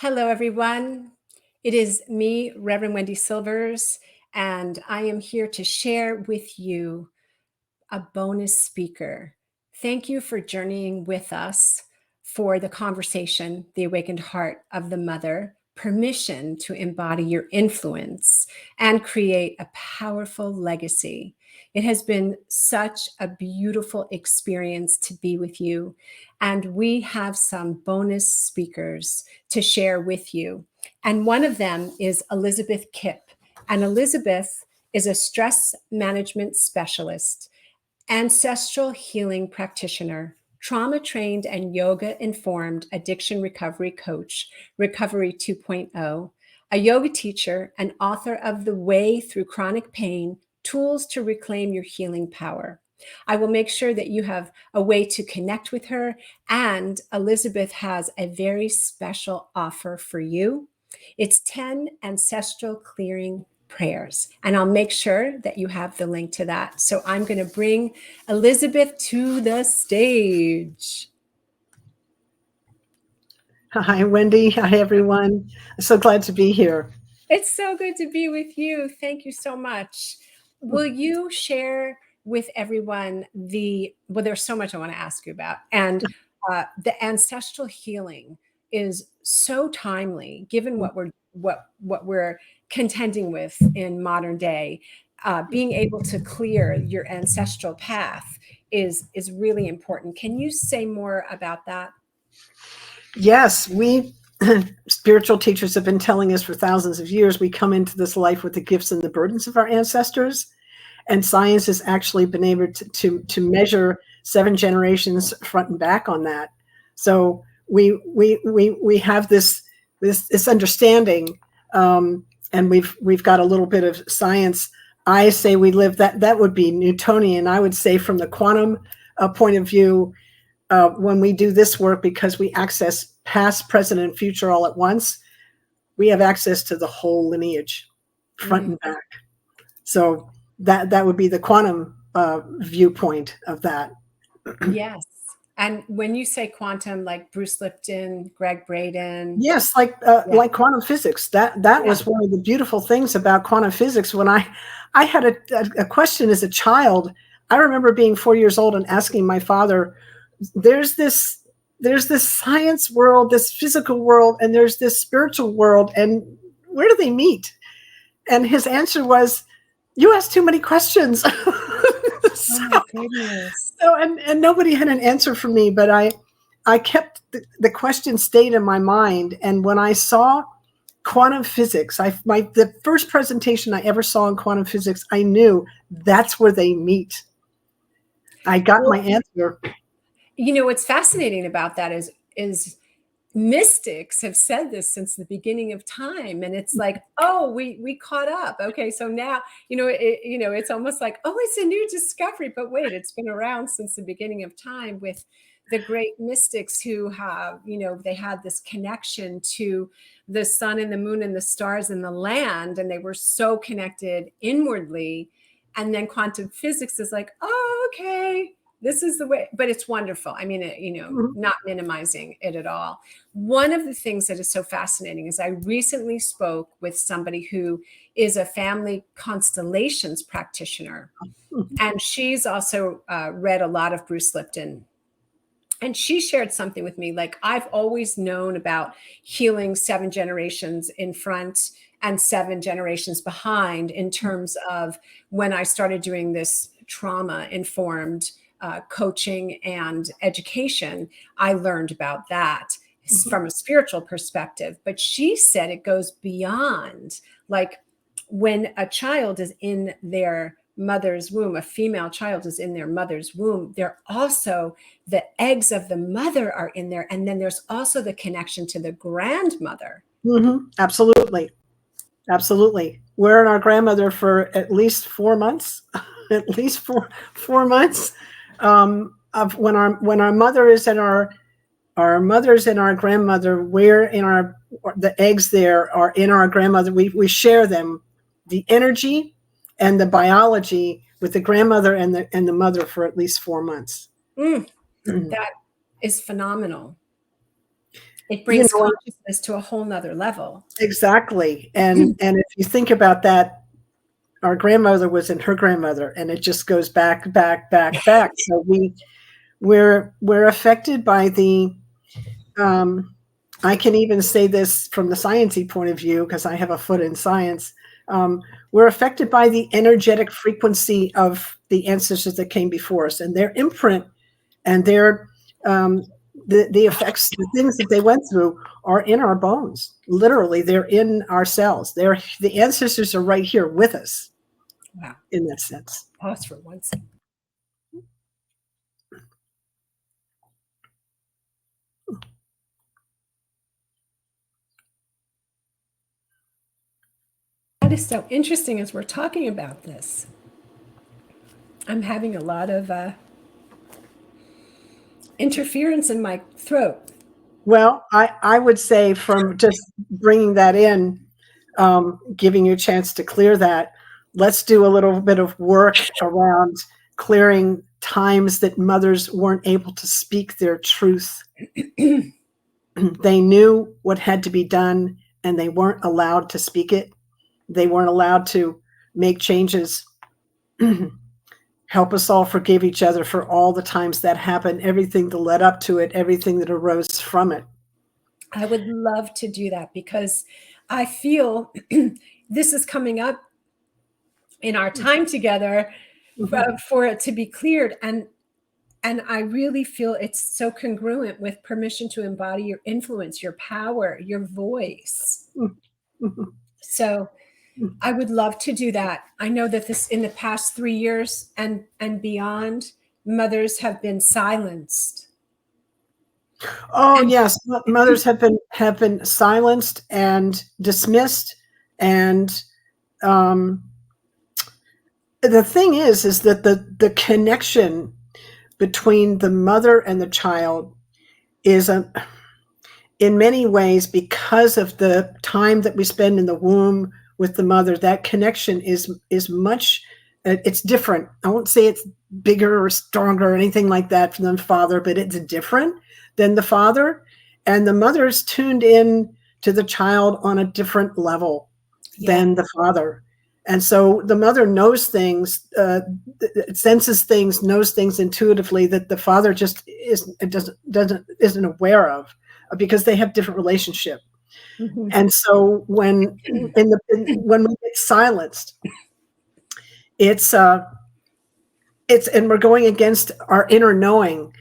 Hello, everyone. It is me, Reverend Wendy Silvers, and I am here to share with you a bonus speaker. Thank you for journeying with us for the conversation, The Awakened Heart of the Mother, permission to embody your influence and create a powerful legacy. It has been such a beautiful experience to be with you. And we have some bonus speakers to share with you. And one of them is Elizabeth Kipp. And Elizabeth is a stress management specialist, ancestral healing practitioner, trauma trained and yoga informed addiction recovery coach, Recovery 2.0, a yoga teacher and author of The Way Through Chronic Pain, Tools to Reclaim Your Healing Power. I will make sure that you have a way to connect with her. And Elizabeth has a very special offer for you. It's 10 ancestral clearing prayers. And I'll make sure that you have the link to that. So I'm going to bring Elizabeth to the stage. Hi, Wendy. Hi, everyone. I'm so glad to be here. It's so good to be with you. Thank you so much. Will you share with everyone there's so much I want to ask you about. And the ancestral healing is so timely, given what we're contending with in modern day. Being able to clear your ancestral path is really important. Can you say more about that? Yes, we spiritual teachers have been telling us for thousands of years we come into this life with the gifts and the burdens of our ancestors. And science has actually been able to measure 7 generations front and back on that. So we have this understanding, and we've got a little bit of science. I say we live that would be Newtonian. I would say from the quantum point of view, when we do this work, because we access past, present, and future all at once, we have access to the whole lineage, front and back. So that would be the quantum viewpoint of that. Yes. And when you say quantum, like Bruce Lipton, Greg Braden. Yes, like quantum physics. That was one of the beautiful things about quantum physics. When I had a question as a child, I remember being 4 years old and asking my father, there's this science world, this physical world, and there's this spiritual world, and where do they meet? And his answer was, you ask too many questions. And nobody had an answer for me, but I kept the question stayed in my mind. And when I saw quantum physics, the first presentation I ever saw in quantum physics, I knew that's where they meet. I got my answer. You know, what's fascinating about that is mystics have said this since the beginning of time. And it's like, oh, we caught up. Okay. So now, it's almost like, oh, it's a new discovery, but wait, it's been around since the beginning of time with the great mystics who have, they had this connection to the sun and the moon and the stars and the land, and they were so connected inwardly. And then quantum physics is like, oh, okay, this is the way, but it's wonderful. I mean, not minimizing it at all. One of the things that is so fascinating is I recently spoke with somebody who is a family constellations practitioner, and she's also read a lot of Bruce Lipton. And she shared something with me, like, I've always known about healing 7 generations in front and 7 generations behind in terms of when I started doing this trauma-informed coaching and education, I learned about that from a spiritual perspective. But she said it goes beyond, like, when a child is in their mother's womb, a female child is in their mother's womb, they're also, the eggs of the mother are in there. And then there's also the connection to the grandmother. Absolutely. Absolutely. We're in our grandmother for at least 4 months, at least 4 months. Of when our mother is in our mother's in our grandmother, the eggs there are in our grandmother. We share them, the energy and the biology with the grandmother and the mother for at least 4 months. That is phenomenal. It you brings know, consciousness to a whole nother level. exactly. And if you think about that, our grandmother was in her grandmother, and it just goes back, back, back, back. So we're affected by the I can even say this from the sciencey point of view because I have a foot in science. We're affected by the energetic frequency of the ancestors that came before us, and their imprint and their the effects, the things that they went through are in our bones. Literally, they're in our cells. The ancestors are right here with us. Wow. In that sense. Pause for 1 second. That is so interesting as we're talking about this. I'm having a lot of interference in my throat. Well, I would say from just bringing that in, giving you a chance to clear that, let's do a little bit of work around clearing times that mothers weren't able to speak their truth. They knew what had to be done, and they weren't allowed to speak it. They weren't allowed to make changes. Help us all forgive each other for all the times that happened, everything that led up to it, everything that arose from it. I would love to do that because I feel this is coming up in our time together for it to be cleared. And I really feel it's so congruent with permission to embody your influence, your power, your voice. So I would love to do that. I know that this in the past 3 years and beyond, mothers have been silenced. Oh yes, mothers have been silenced and dismissed, and the thing is that the connection between the mother and the child is in many ways, because of the time that we spend in the womb with the mother, that connection is much it's different. I won't say it's bigger or stronger or anything like that from the father, but it's different than the father. And the mother is tuned in to the child on a different level than the father. And so the mother knows things, senses things, knows things intuitively that the father just isn't aware of, because they have different relationship. Mm-hmm. And so when we get silenced, it's and we're going against our inner knowing.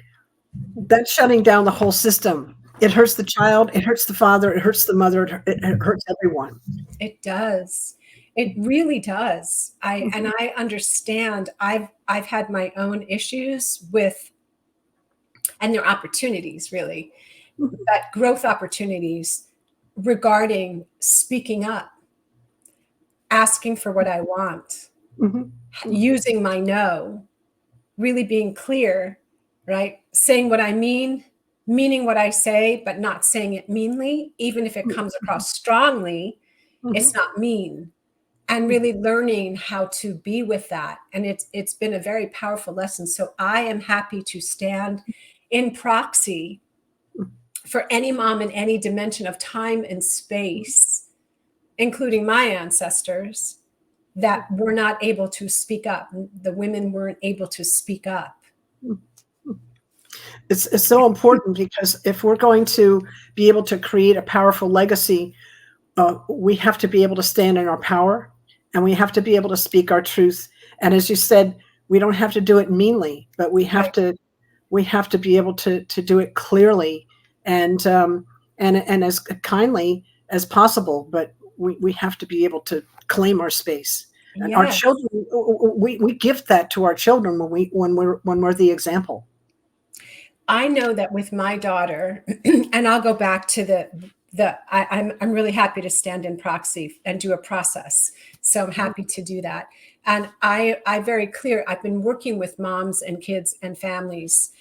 That's shutting down the whole system. It hurts the child, it hurts the father, it hurts the mother, it hurts everyone. It does. It really does. And I understand. I've had my own issues with, and their opportunities really, that growth opportunities regarding speaking up, asking for what I want, using my no, really being clear, right? Saying what I mean, meaning what I say, but not saying it meanly, even if it comes across strongly, it's not mean. And really learning how to be with that. And it's been a very powerful lesson. So I am happy to stand in proxy for any mom in any dimension of time and space, including my ancestors, that were not able to speak up. The women weren't able to speak up. It's so important, because if we're going to be able to create a powerful legacy, we have to be able to stand in our power, and we have to be able to speak our truth. And as you said, we don't have to do it meanly, but we have to be able to do it clearly and as kindly as possible. But we have to be able to claim our space. And our children, we gift that to our children when we're the example. I know that with my daughter, and I'll go back to I'm really happy to stand in proxy and do a process. So I'm happy to do that. And I very clear, I've been working with moms and kids and families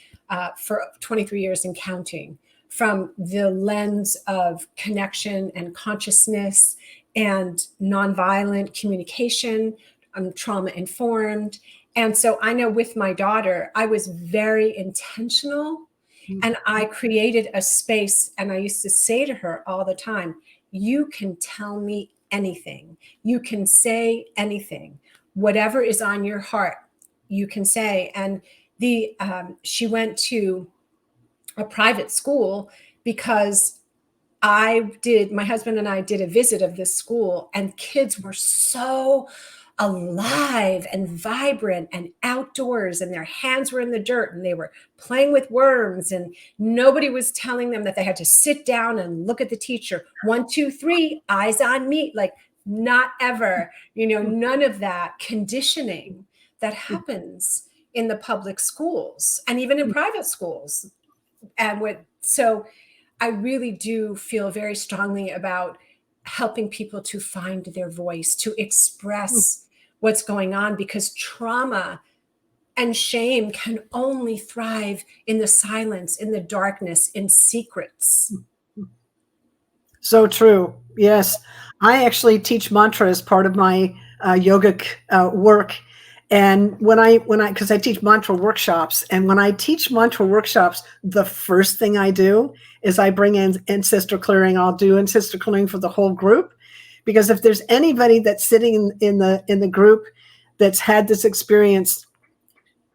for 23 years and counting, from the lens of connection and consciousness and nonviolent communication. I'm trauma informed. And so I know with my daughter, I was very intentional And I created a space, and I used to say to her all the time, you can tell me anything. You can say anything. Whatever is on your heart, you can say. And she went to a private school because my husband and I did a visit of this school, and kids were so alive and vibrant and outdoors, and their hands were in the dirt and they were playing with worms, and nobody was telling them that they had to sit down and look at the teacher. 1, 2, 3, eyes on me. Like, not ever, none of that conditioning that happens in the public schools and even in private schools. So I really do feel very strongly about helping people to find their voice, to express what's going on, because trauma and shame can only thrive in the silence, in the darkness, in secrets. So true. Yes. I actually teach mantra as part of my yogic work. And because I teach mantra workshops, and when I teach mantra workshops, the first thing I do is I bring in ancestral clearing. I'll do ancestral clearing for the whole group, because if there's anybody that's sitting in the group that's had this experience,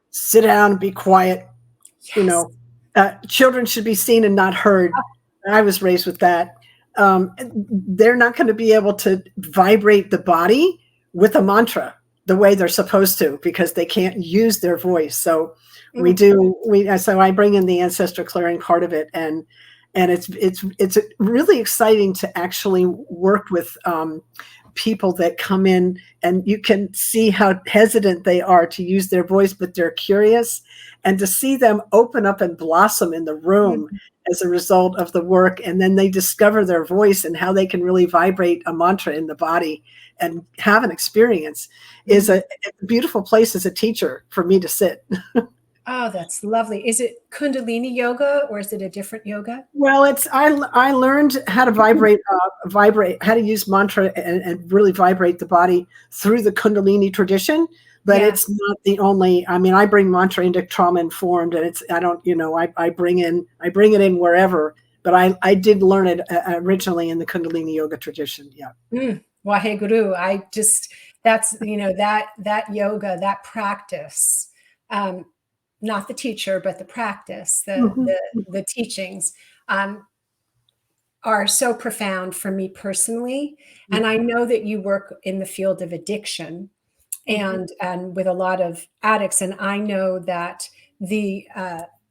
sit down and be quiet. Yes. Children should be seen and not heard. I was raised with that. They're not going to be able to vibrate the body with a mantra the way they're supposed to, because they can't use their voice. So so I bring in the ancestral clearing part of it, and it's really exciting to actually work with people that come in, and you can see how hesitant they are to use their voice, but they're curious, and to see them open up and blossom in the room as a result of the work. And then they discover their voice and how they can really vibrate a mantra in the body and have an experience is a beautiful place as a teacher for me to sit. Oh, that's lovely. Is it Kundalini yoga, or is it a different yoga? Well, I learned how to vibrate, how to use mantra and really vibrate the body through the Kundalini tradition. But it's not the only. I mean, I bring mantra into trauma informed, and I bring it in wherever. But I did learn it originally in the Kundalini yoga tradition. Yeah. Waheguru. That's that yoga, that practice. Not the teacher, but the practice, the teachings are so profound for me personally. And I know that you work in the field of addiction and with a lot of addicts. And I know that the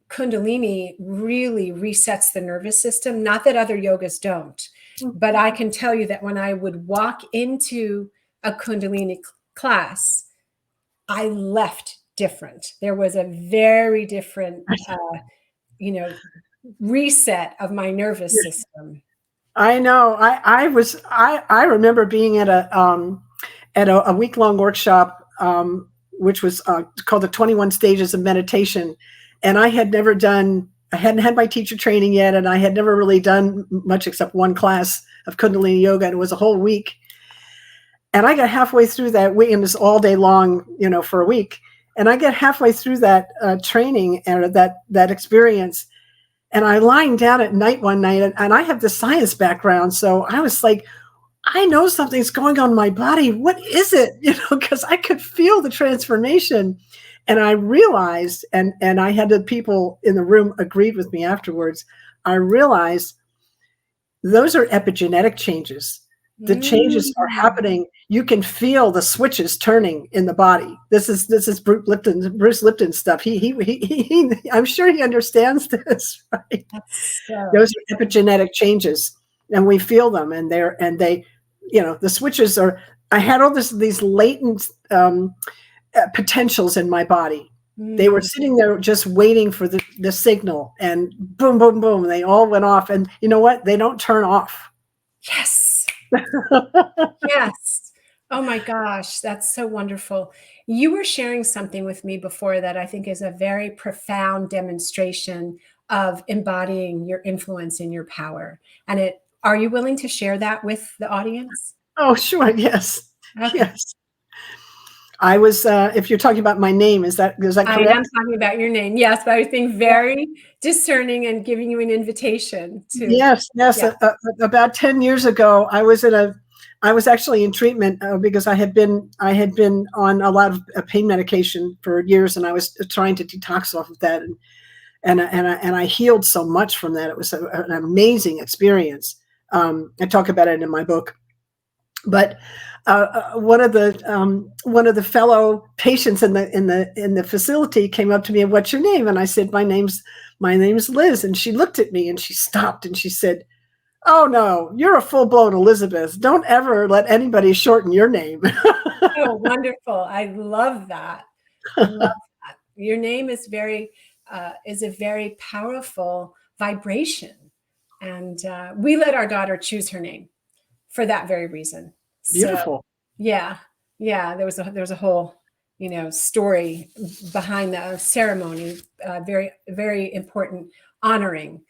Kundalini really resets the nervous system. Not that other yogas don't, but I can tell you that when I would walk into a Kundalini class, I left different. There was a very different, reset of my nervous system. I know. I remember being at a week-long workshop, which was called the 21 Stages of Meditation. And I hadn't had my teacher training yet, and I had never really done much except one class of Kundalini yoga, and it was a whole week. And I got halfway through that week, and it was all day long, for a week. And I get halfway through that training and that experience, and I lying down at night one night, and I have the science background, so I was like, I know something's going on in my body. What is it? Because I could feel the transformation. And I realized, and I had the people in the room agreed with me afterwards, I realized those are epigenetic changes. The changes are happening. You can feel the switches turning in the body. This is Bruce Lipton stuff. He I'm sure he understands this, right? Those are epigenetic changes, and we feel them, and they, the switches are. I had all these latent potentials in my body. They were sitting there just waiting for the signal, and boom, boom, boom, they all went off. And you know what? They don't turn off. Yes. Yes. Oh my gosh, that's so wonderful. You were sharing something with me before that I think is a very profound demonstration of embodying your influence and your power. And are you willing to share that with the audience? Oh, sure. Yes. Okay. Yes. I was, if you're talking about my name, is that I correct? am talking about your name. Yes, but I was being very discerning and giving you an invitation to, Yes, yes. yeah. About 10 years ago, I was actually in treatment because I had been on a lot of pain medication for years, and I was trying to detox off of that, and I healed so much from that. It was an amazing experience. I talk about it in my book. But one of the fellow patients in the facility came up to me and, "What's your name?" And I said, my name's Liz." And she looked at me and she stopped and she said, "Oh no, you're a full blown Elizabeth. Don't ever let anybody shorten your name." Oh, wonderful. I love that. I love that. Your name is is a very powerful vibration. And we let our daughter choose her name for that very reason. So Beautiful. yeah, yeah, there was a whole, story behind the ceremony, very, very important honoring.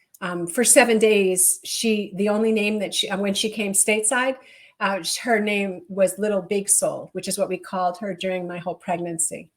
For 7 days, the only name that when she came stateside, her name was Little Big Soul, which is what we called her during my whole pregnancy.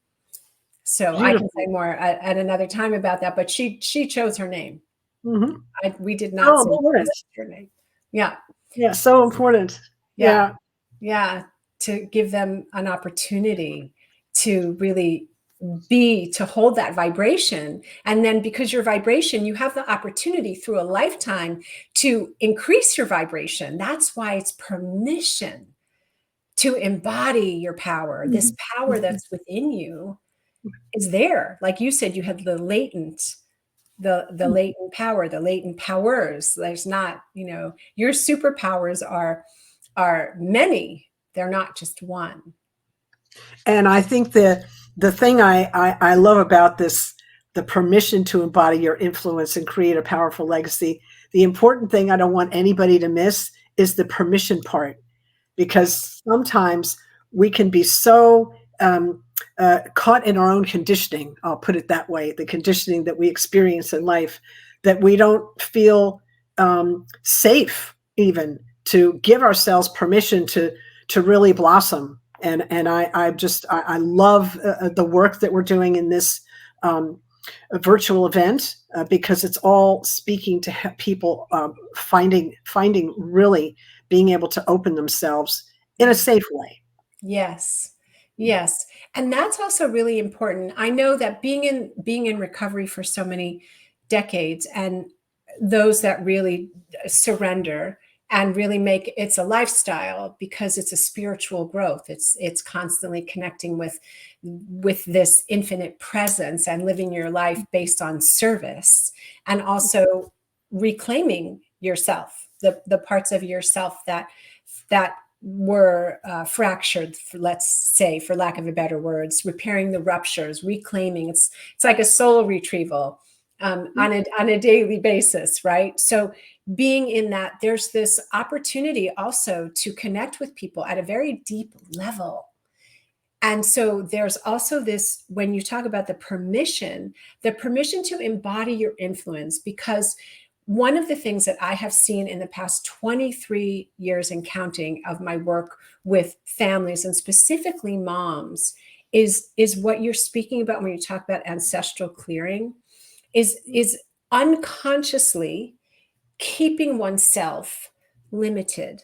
So I can say Beautiful. more at another time about that, but she chose her name. Mm-hmm. We did So not say important. her name. Yeah. Yeah, so important. Yeah. Yeah. Yeah. To give them an opportunity to really to hold that vibration. And then because your vibration, you have the opportunity through a lifetime to increase your vibration. That's why it's permission to embody your power. This power Mm-hmm. that's within you is there. Like you said, you had the latent power, the latent powers. There's not, your superpowers are many. They're not just one. And I think the thing I love about this, the permission to embody your influence and create a powerful legacy, the important thing I don't want anybody to miss is the permission part, because sometimes we can be so caught in our own conditioning, I'll put it that way, the conditioning that we experience in life, that we don't feel safe even to give ourselves permission to really blossom. And I love the work that we're doing in this a virtual event because it's all speaking to people finding really being able to open themselves in a safe way. Yes. Yes. And that's also really important. I know that being in recovery for so many decades, and those that really surrender and really make it's a lifestyle, because it's a spiritual growth. It's constantly connecting with this infinite presence and living your life based on service, and also reclaiming yourself, the parts of yourself that were fractured, let's say, for lack of a better words, repairing the ruptures, reclaiming. It's like a soul retrieval on a daily basis, right? So being in that, there's this opportunity also to connect with people at a very deep level. And so there's also this, when you talk about the permission to embody your influence, because one of the things that I have seen in the past 23 years and counting of my work with families, and specifically moms, is what you're speaking about when you talk about ancestral clearing, is unconsciously keeping oneself limited.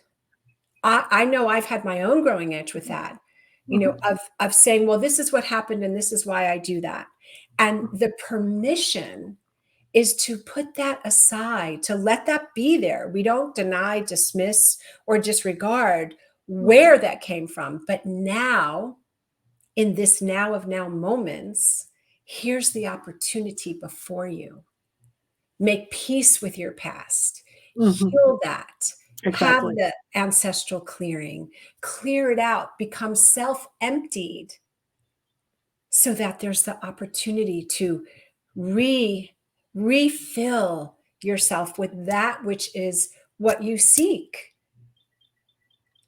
I know I've had my own growing edge with that, of saying, well, this is what happened and this is why I do that. And the permission is to put that aside, to let that be there. We don't deny, dismiss, or disregard where that came from. But now, in this now of now moments, here's the opportunity before you. Make peace with your past, Mm-hmm. heal that, have Exactly. the ancestral clearing, clear it out, become self-emptied, so that there's the opportunity to refill yourself with that which is what you seek.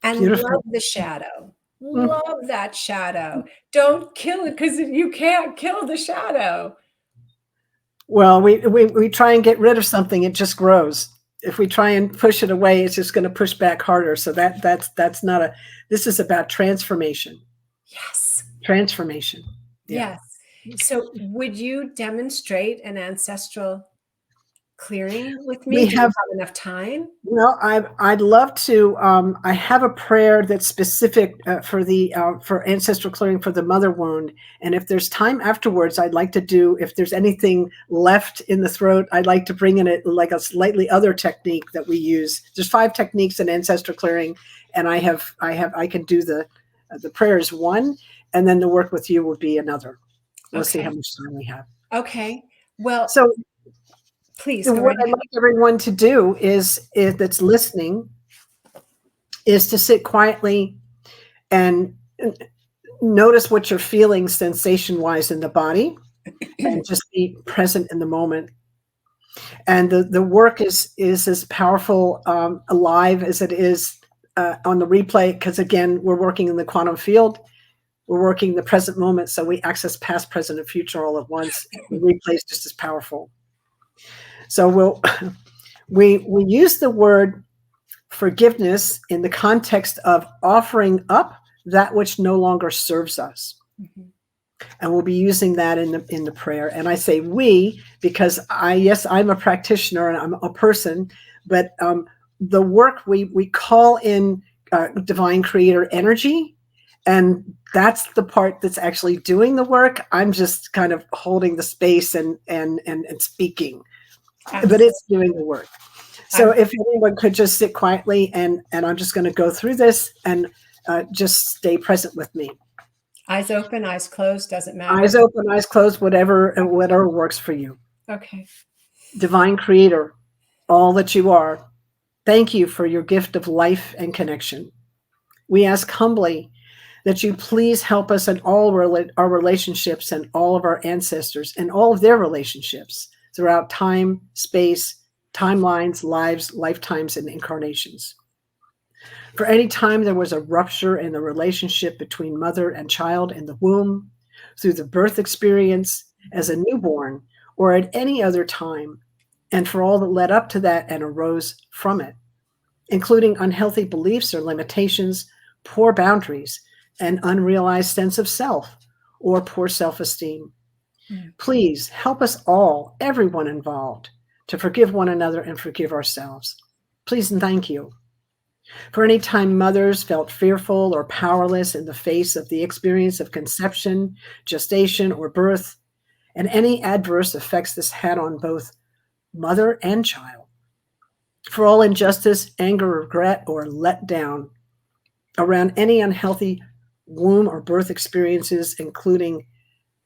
And love Beautiful. the shadow. Mm. Love that shadow. Don't kill it, because you can't kill the shadow. Well, we try and get rid of something, it just grows. If we try and push it away, it's just going to push back harder. So that's not this is about transformation. Yes. Transformation. Yeah. Yes. So would you demonstrate an ancestral clearing with me? We Do we have, have enough time? well, I'd love to. I have a prayer that's specific for ancestral clearing for the mother wound, and if there's time afterwards, I'd like to do. If there's anything left in the throat, I'd like to bring in it like a slightly other technique that we use. There's 5 techniques in ancestral clearing, and I can do the prayers one, and then the work with you will be another. We'll see how Okay. much time we have. Okay. Well, So please go what right I'd ahead. like everyone to do is, if that's listening, is to sit quietly and notice what you're feeling sensation wise in the body, and just be present in the moment. And the work is as powerful alive as it is on the replay, because again, we're working in the quantum field. We're working the present moment, so we access past, present, and future all at once. The replay is just as powerful. So we use the word forgiveness in the context of offering up that which no longer serves us. Mhm. And we'll be using that in the prayer. And I say we because I'm a practitioner and I'm a person, but the work we call in divine creator energy, and that's the part that's actually doing the work. I'm just kind of holding the space and speaking, but it's doing the work. So if anyone could just sit quietly, and I'm just going to go through this, and just stay present with me. Eyes open, eyes closed, doesn't matter. Eyes open, eyes closed, whatever works for you. Okay. Divine creator, all that you are, thank you for your gift of life and connection. We ask humbly that you please help us in all our relationships and all of our ancestors and all of their relationships throughout time, space, timelines, lives, lifetimes, and incarnations. For any time there was a rupture in the relationship between mother and child in the womb, through the birth experience, as a newborn, or at any other time, and for all that led up to that and arose from it, including unhealthy beliefs or limitations, poor boundaries, an unrealized sense of self, or poor self-esteem. Please help us all, everyone involved, to forgive one another and forgive ourselves. Please and thank you. For any time mothers felt fearful or powerless in the face of the experience of conception, gestation, or birth, and any adverse effects this had on both mother and child. For all injustice, anger, regret, or letdown around any unhealthy womb or birth experiences, including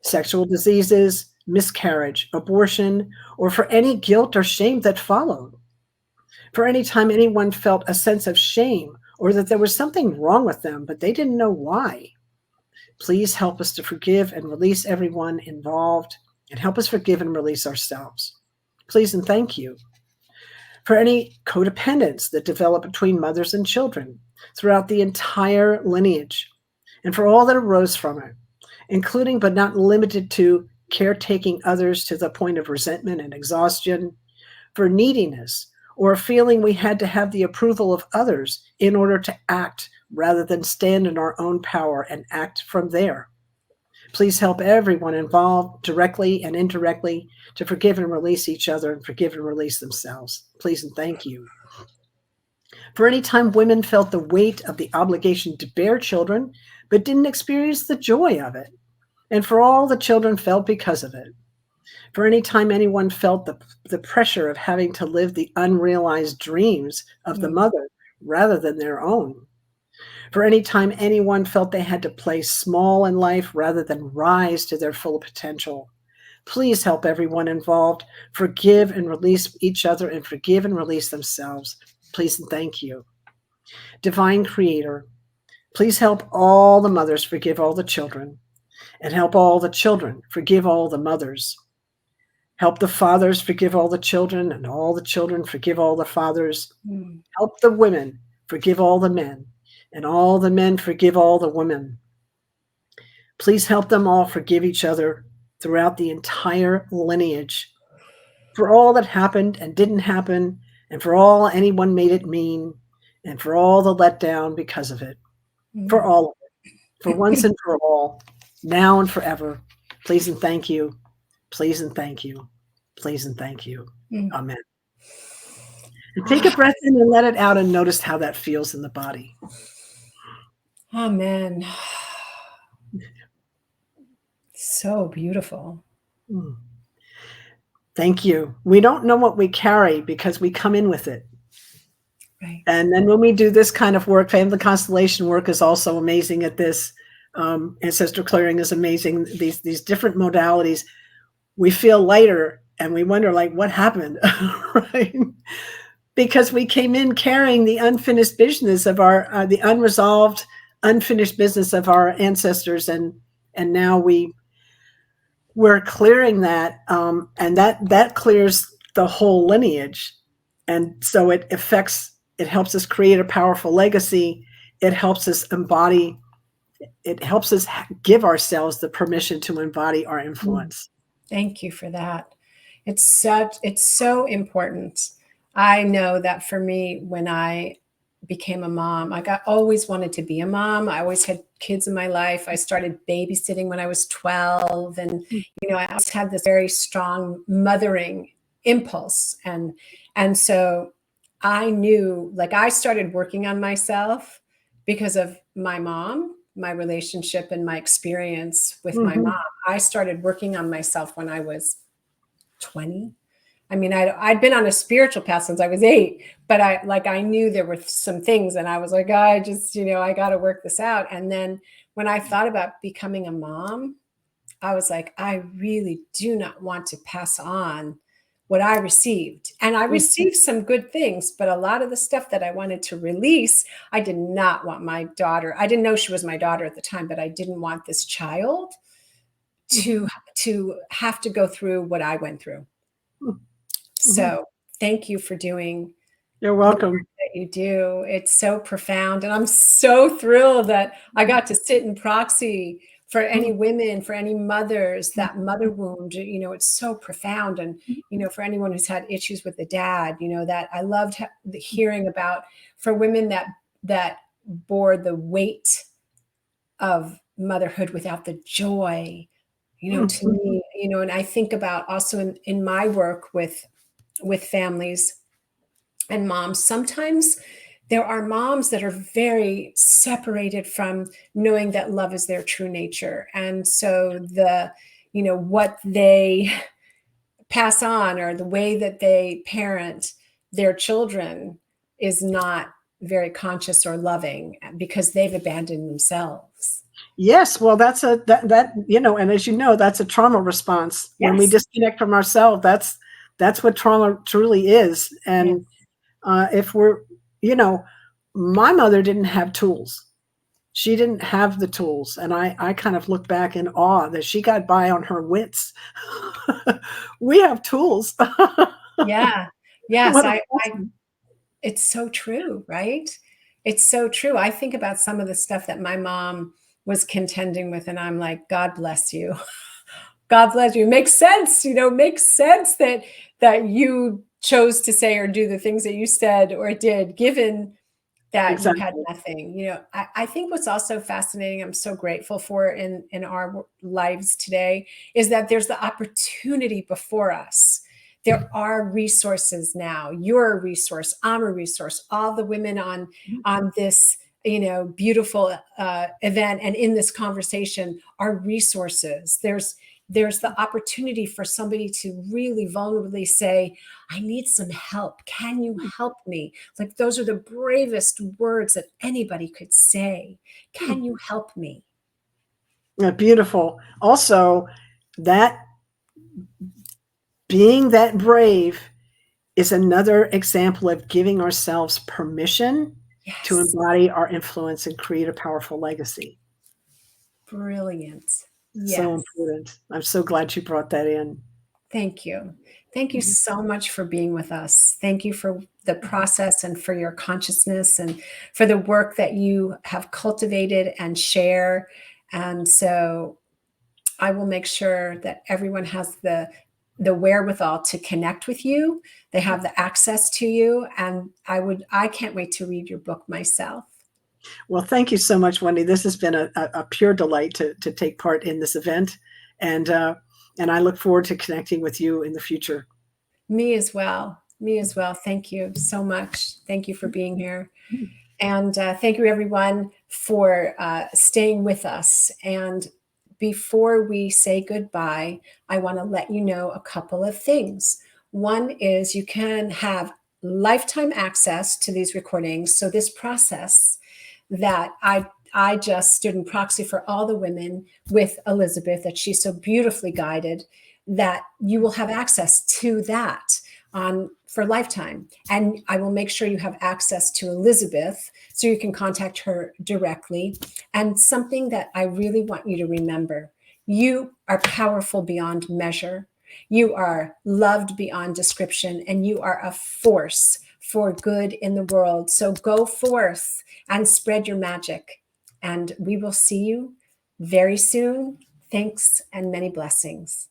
sexual diseases, miscarriage, abortion, or for any guilt or shame that followed. For any time anyone felt a sense of shame or that there was something wrong with them, but they didn't know why. Please help us to forgive and release everyone involved, and help us forgive and release ourselves. Please and thank you. For any codependence that developed between mothers and children throughout the entire lineage, and for all that arose from it, including but not limited to caretaking others to the point of resentment and exhaustion, for neediness, or a feeling we had to have the approval of others in order to act rather than stand in our own power and act from there. Please help everyone involved, directly and indirectly, to forgive and release each other and forgive and release themselves. Please and thank you. For any time women felt the weight of the obligation to bear children, but didn't experience the joy of it, and for all the children felt because of it. For any time anyone felt the pressure of having to live the unrealized dreams of the mother rather than their own. For any time anyone felt they had to play small in life rather than rise to their full potential. Please help everyone involved forgive and release each other and forgive and release themselves. Please and thank you. Divine Creator, please help all the mothers forgive all the children, and help all the children forgive all the mothers. Help the fathers forgive all the children, and all the children forgive all the fathers. Help the women forgive all the men, and all the men forgive all the women. Please help them all forgive each other throughout the entire lineage, for all that happened and didn't happen, and for all anyone made it mean, and for all the letdown because of it. For all of it. For once and for all. now and forever. Please and thank you. Please and thank you. Please and thank you. Amen. And take a breath in and let it out and notice how that feels in the body. Amen. So beautiful. Thank you. We don't know what we carry because we come in with it. Right. And then when we do this kind of work, family constellation work is also amazing at this. Ancestral clearing is amazing. These different modalities, we feel lighter and we wonder, like, what happened? Right? Because we came in carrying the unfinished business of our, the unresolved, unfinished business of our ancestors, and now we're clearing that, and that clears the whole lineage, and so it helps us create a powerful legacy. It helps us embody. It helps us give ourselves the permission to embody our influence. Thank you for that. It's so important. I know that for me, when I became a mom, I always wanted to be a mom. I always had kids in my life. I started babysitting when I was 12. And, I always had this very strong mothering impulse. And so I knew, like, I started working on myself because of my mom, my relationship and my experience with my mom. I started working on myself when I was 20. I mean, I'd been on a spiritual path since I was 8, but I knew there were some things, and I was like, I just, I got to work this out. And then when I thought about becoming a mom, I was like, I really do not want to pass on what I received. And I received some good things, but a lot of the stuff that I wanted to release, I did not want my daughter. I didn't know she was my daughter at the time, but I didn't want this child to have to go through what I went through. So thank you for doing. You're welcome. The work that you do. It's so profound. And I'm so thrilled that I got to sit in proxy for any women, for any mothers, that mother wound, it's so profound. And, for anyone who's had issues with the dad, that I loved hearing about, for women that bore the weight of motherhood without the joy, to me, and I think about also in my work with families and moms, sometimes there are moms that are very separated from knowing that love is their true nature. And so what they pass on, or the way that they parent their children, is not very conscious or loving because they've abandoned themselves. Yes, well, that's and as you know, that's a trauma response. Yes. When we disconnect from ourselves, that's what trauma truly is. And if we're, my mother didn't have tools. She didn't have the tools. And I kind of look back in awe that she got by on her wits. We have tools. Yeah. Yes. It's so true, right? It's so true. I think about some of the stuff that my mom was contending with, and I'm like, God bless you. God bless you. It makes sense, makes sense that you chose to say or do the things that you said or did, given that you had nothing. I think what's also fascinating, I'm so grateful for in our lives today, is that there's the opportunity before us. There are resources now. You're a resource. I'm a resource. All the women on this, beautiful event and in this conversation are resources. There's the opportunity for somebody to really vulnerably say, I need some help. Can you help me? Like, those are the bravest words that anybody could say. Can you help me? Yeah, beautiful. Also, that being that brave is another example of giving ourselves permission to embody our influence and create a powerful legacy. Brilliant. Yes. So important. I'm so glad you brought that in. Thank you. Thank you so much for being with us. Thank you for the process and for your consciousness and for the work that you have cultivated and share. And so I will make sure that everyone has the wherewithal to connect with you. They have the access to you. And I can't wait to read your book myself. Well, thank you so much, Wendy. This has been a pure delight to take part in this event. And I look forward to connecting with you in the future. Me as well. Me as well. Thank you so much. Thank you for being here. And thank you, everyone, for staying with us. And before we say goodbye, I want to let you know a couple of things. One is you can have lifetime access to these recordings. So this process that I just stood in proxy for all the women with Elizabeth, that she's so beautifully guided, that you will have access to that on for lifetime. And I will make sure you have access to Elizabeth so you can contact her directly. And something that I really want you to remember, you are powerful beyond measure. You are loved beyond description, and you are a force for good in the world. So go forth and spread your magic. And we will see you very soon. Thanks and many blessings.